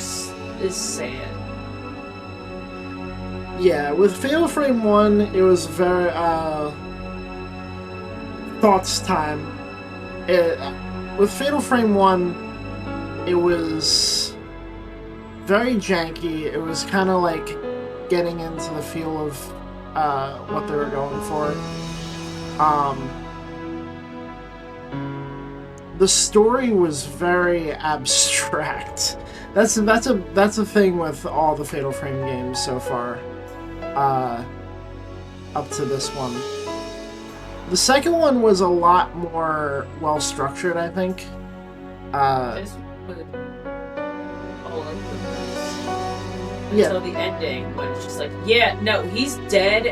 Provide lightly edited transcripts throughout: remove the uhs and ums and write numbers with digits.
just is sad. Yeah, with Fatal Frame 1, it was very, thoughts time. With Fatal Frame 1, it was very janky. It was kind of like getting into the feel of what they were going for. The story was very abstract. That's a thing with all the Fatal Frame games so far, up to this one. The second one was a lot more well structured, I think. Just put it all over the place. Yeah. Until the ending, when it's just like, yeah, no, he's dead.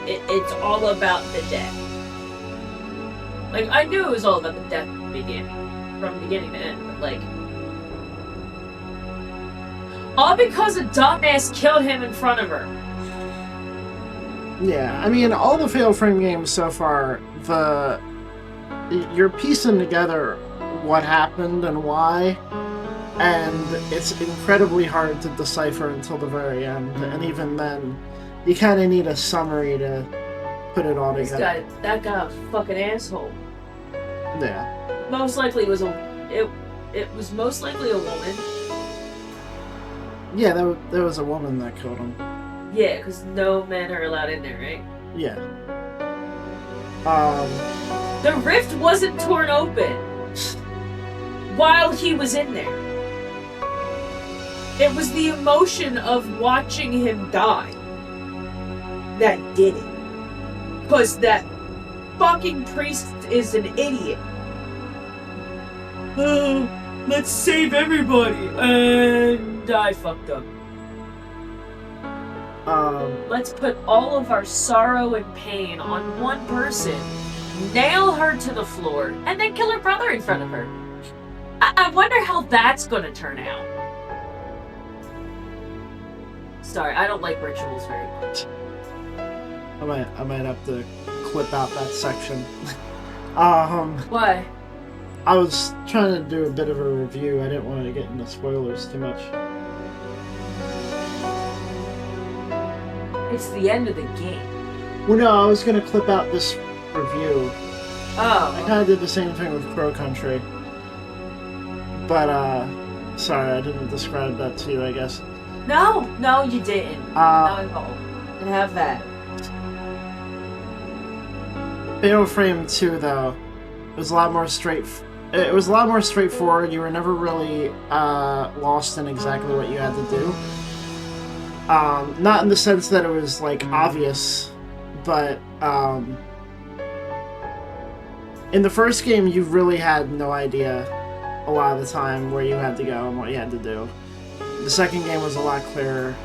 It's all about the death. Like, I knew it was all about the death from beginning to end, but like, all because a dumbass killed him in front of her. Yeah, I mean, all the Fatal Frame games so far, you're piecing together what happened and why, and it's incredibly hard to decipher until the very end, and even then, you kind of need a summary to put it all together. That guy, was a fucking asshole. Yeah. Most likely it was most likely a woman. Yeah, there was a woman that killed him. Yeah, because no men are allowed in there, right? Yeah. The rift wasn't torn open while he was in there. It was the emotion of watching him die that did it. Because that fucking priest is an idiot. Let's save everybody. And I fucked up. Let's put all of our sorrow and pain on one person, nail her to the floor, and then kill her brother in front of her. I wonder how that's gonna turn out. Sorry, I don't like rituals very much. I might have to clip out that section. Why? I was trying to do a bit of a review. I didn't want to get into spoilers too much. It's the end of the game. Well, no, I was gonna clip out this review. Oh. I kind of did the same thing with Crow Country. But, sorry, I didn't describe that to you, I guess. No, you didn't. Not at all. And have that. Fatal Frame 2, though, was a lot more It was a lot more straightforward. You were never really lost in exactly what you had to do. Not in the sense that it was like obvious, but in the first game you really had no idea a lot of the time where you had to go and what you had to do. The second game was a lot clearer.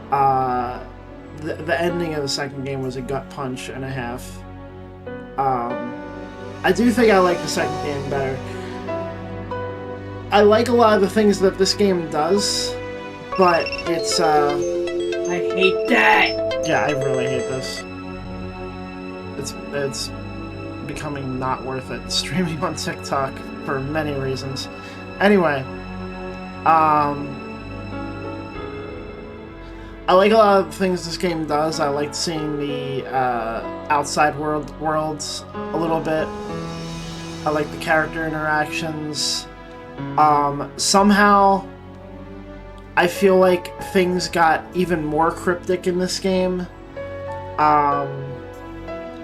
The ending of the second game was a gut punch and a half. I do think I like the second game better. I like a lot of the things that this game does, but it's, I hate that! yeah, I really hate this. It's becoming not worth it streaming on TikTok for many reasons. Anyway, I like a lot of the things this game does. I like seeing the outside worlds a little bit. I like the character interactions. Somehow, I feel like things got even more cryptic in this game.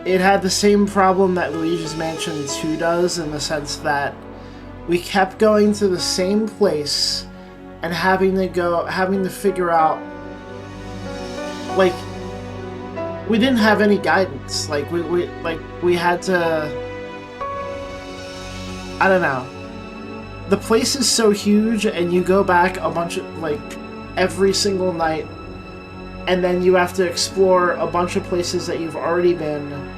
It had the same problem that Luigi's Mansion 2 does, in the sense that we kept going to the same place and having to figure out, like, we didn't have any guidance. Like, we had to, I don't know. The place is so huge, and you go back a bunch of, like, every single night, and then you have to explore a bunch of places that you've already been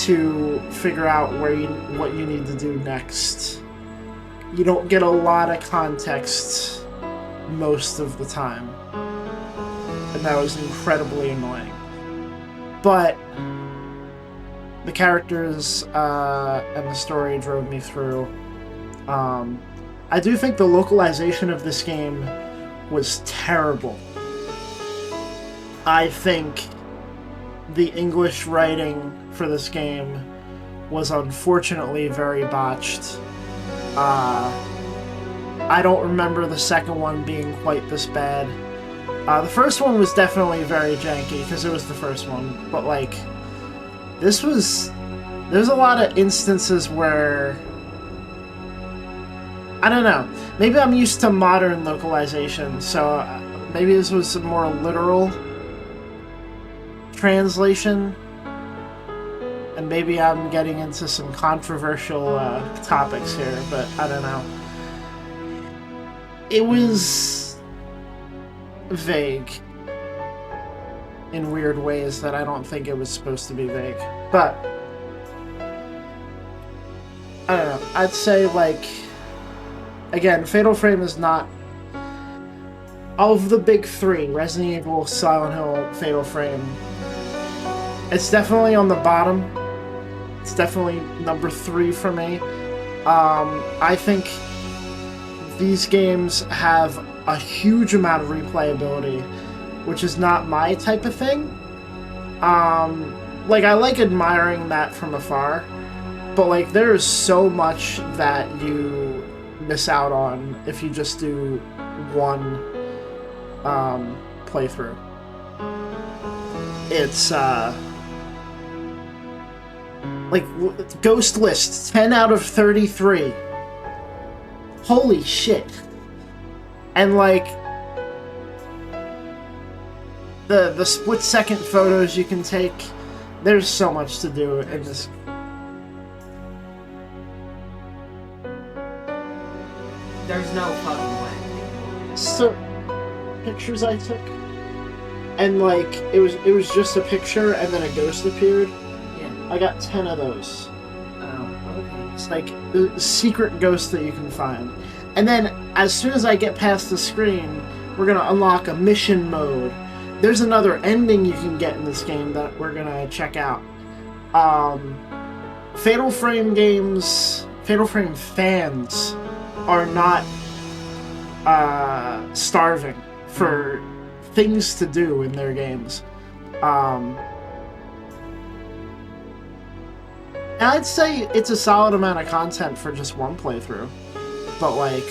to figure out what you need to do next. You don't get a lot of context most of the time, and that was incredibly annoying. But the characters and the story drove me through. I do think the localization of this game was terrible. I think the English writing for this game was unfortunately very botched. I don't remember the second one being quite this bad. The first one was definitely very janky, because it was the first one, but, like, this was... There's a lot of instances where... I don't know. Maybe I'm used to modern localization, so maybe this was a more literal translation, and maybe I'm getting into some controversial topics here, but I don't know. It was vague in weird ways that I don't think it was supposed to be vague, but I don't know. I'd say, like, again, Fatal Frame is not... Of the big three, Resident Evil, Silent Hill, Fatal Frame, it's definitely on the bottom. It's definitely number 3 for me. I think these games have a huge amount of replayability, which is not my type of thing. Like, I like admiring that from afar, but, like, there is so much that you miss out on if you just do one playthrough. It's like, Ghost List, 10 out of 33. Holy shit. And, like, the split-second photos you can take, there's so much to do in this. There's no fucking way. So, pictures I took, and, like, it was just a picture and then a ghost appeared. Yeah. I got 10 of those. Oh, okay. It's like a secret ghost that you can find. And then, as soon as I get past the screen, we're gonna unlock a mission mode. There's another ending you can get in this game that we're gonna check out. Fatal Frame games, Fatal Frame fans are not starving for things to do in their games. And I'd say it's a solid amount of content for just one playthrough. But, like,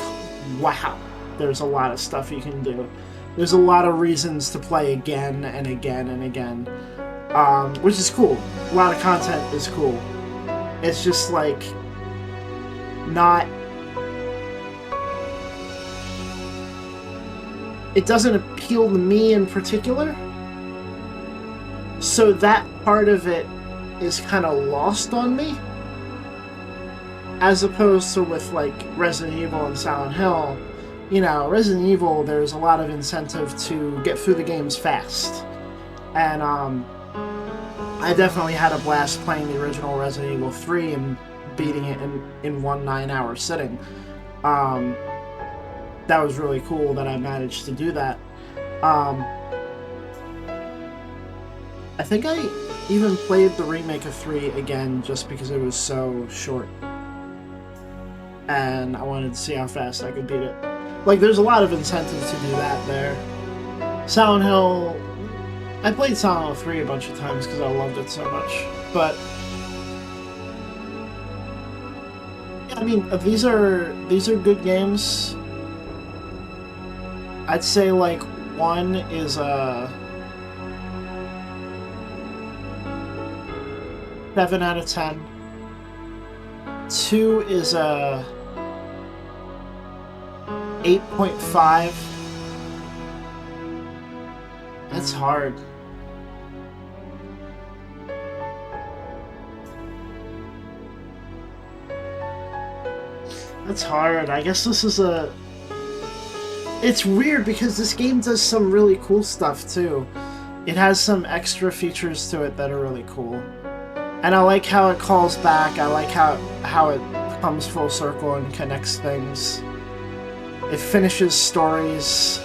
wow, there's a lot of stuff you can do. There's a lot of reasons to play again and again and again, which is cool. A lot of content is cool. It's just, like, not... It doesn't appeal to me in particular, so that part of it is kind of lost on me. As opposed to with, like, Resident Evil and Silent Hill, you know, Resident Evil, there's a lot of incentive to get through the games fast. And, I definitely had a blast playing the original Resident Evil 3 and beating it in one 9-hour sitting. That was really cool that I managed to do that. I think I even played the remake of 3 again just because it was so short. And I wanted to see how fast I could beat it. Like, there's a lot of incentive to do that there. Silent Hill... I played Silent Hill 3 a bunch of times because I loved it so much. But... I mean, these are good games. I'd say, like, 1 is a 7 out of 10. 2 is a 8.5. That's hard. That's hard. I guess this is a... It's weird because this game does some really cool stuff too. It has some extra features to it that are really cool. And I like how it calls back. I like how it comes full circle and connects things. It finishes stories.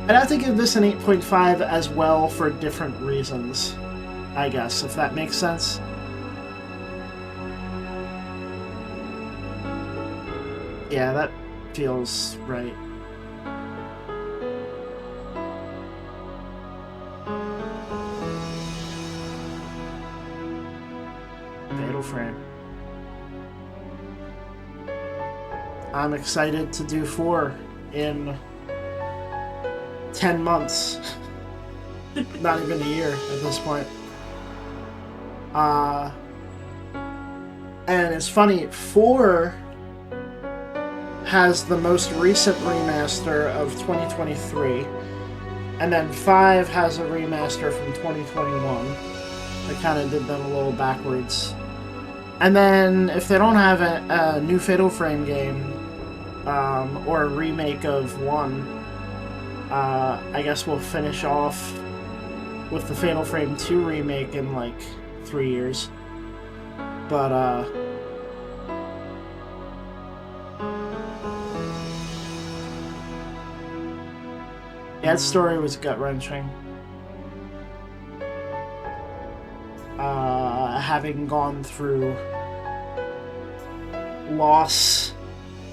I'd have to give this an 8.5 as well for different reasons, I guess, if that makes sense. Yeah, that feels right. Fatal Frame. I'm excited to do 4 in 10 months. Not even a year at this point. And it's funny, 4 has the most recent remaster of 2023, and then 5 has a remaster from 2021. They kind of did them a little backwards. And then, if they don't have a new Fatal Frame game, or a remake of 1, I guess we'll finish off with the Fatal Frame 2 remake in, like, 3 years. But, yeah, that story was gut-wrenching. Having gone through loss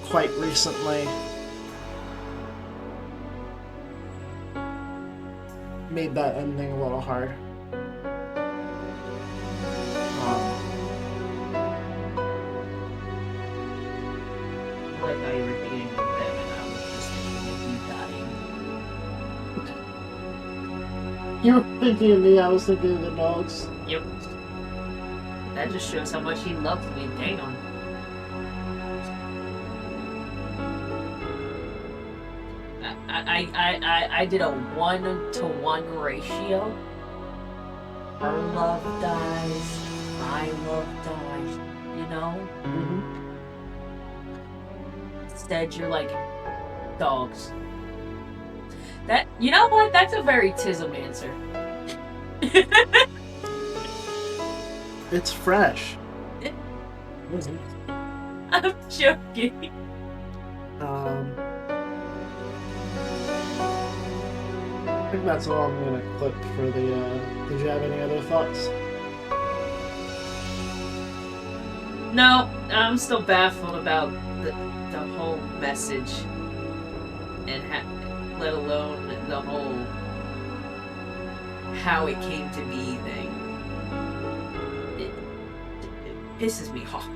quite recently made that ending a little hard. I like how you were thinking of them and I was just thinking of you dying. You were thinking of me, I was thinking of the dogs. Yep. That just shows how much he loves me, damn. I did a 1-to-1 ratio. Her love dies, my love dies, you know? Mm-hmm. Instead, you're like dogs. That, you know what? That's a very Tism answer. It's fresh. I'm joking. I think that's all I'm gonna clip for the, did you have any other thoughts? No, I'm still baffled about the whole message, and let alone the whole how it came to be thing. It pisses me off.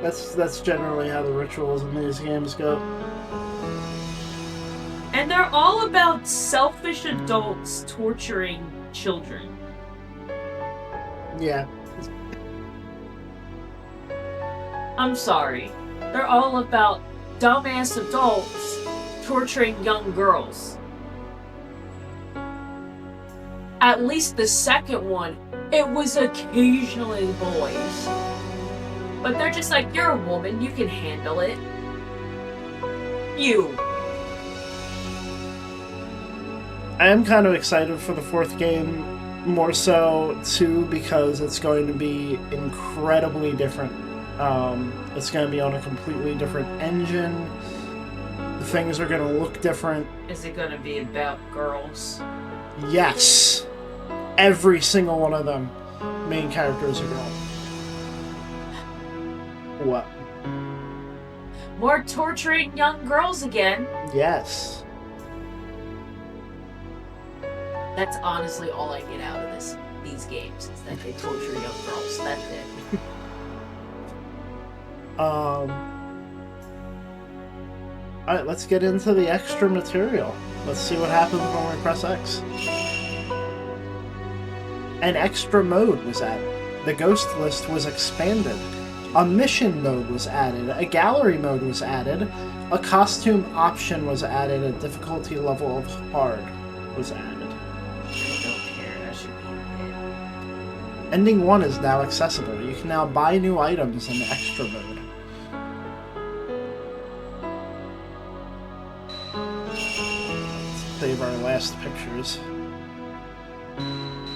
That's generally how the rituals in these games go. And they're all about selfish adults torturing children. Yeah. I'm sorry. They're all about dumbass adults torturing young girls. At least the second one, it was occasionally boys. But they're just like, you're a woman, you can handle it. You. I am kind of excited for the 4th game, more so, too, because it's going to be incredibly different. It's going to be on a completely different engine. The things are going to look different. Is it going to be about girls? Yes! Every single one of them, main characters are girls. What? More torturing young girls again. Yes. That's honestly all I get out of these games, is that they torture young girls. That's it. Alright, let's get into the extra material. Let's see what happens when we press X. An extra mode was added. The ghost list was expanded. A mission mode was added. A gallery mode was added. A costume option was added. A difficulty level of hard was added. I don't care, that should be it. Ending 1 is now accessible. You can now buy new items in the extra mode. Let's save our last pictures.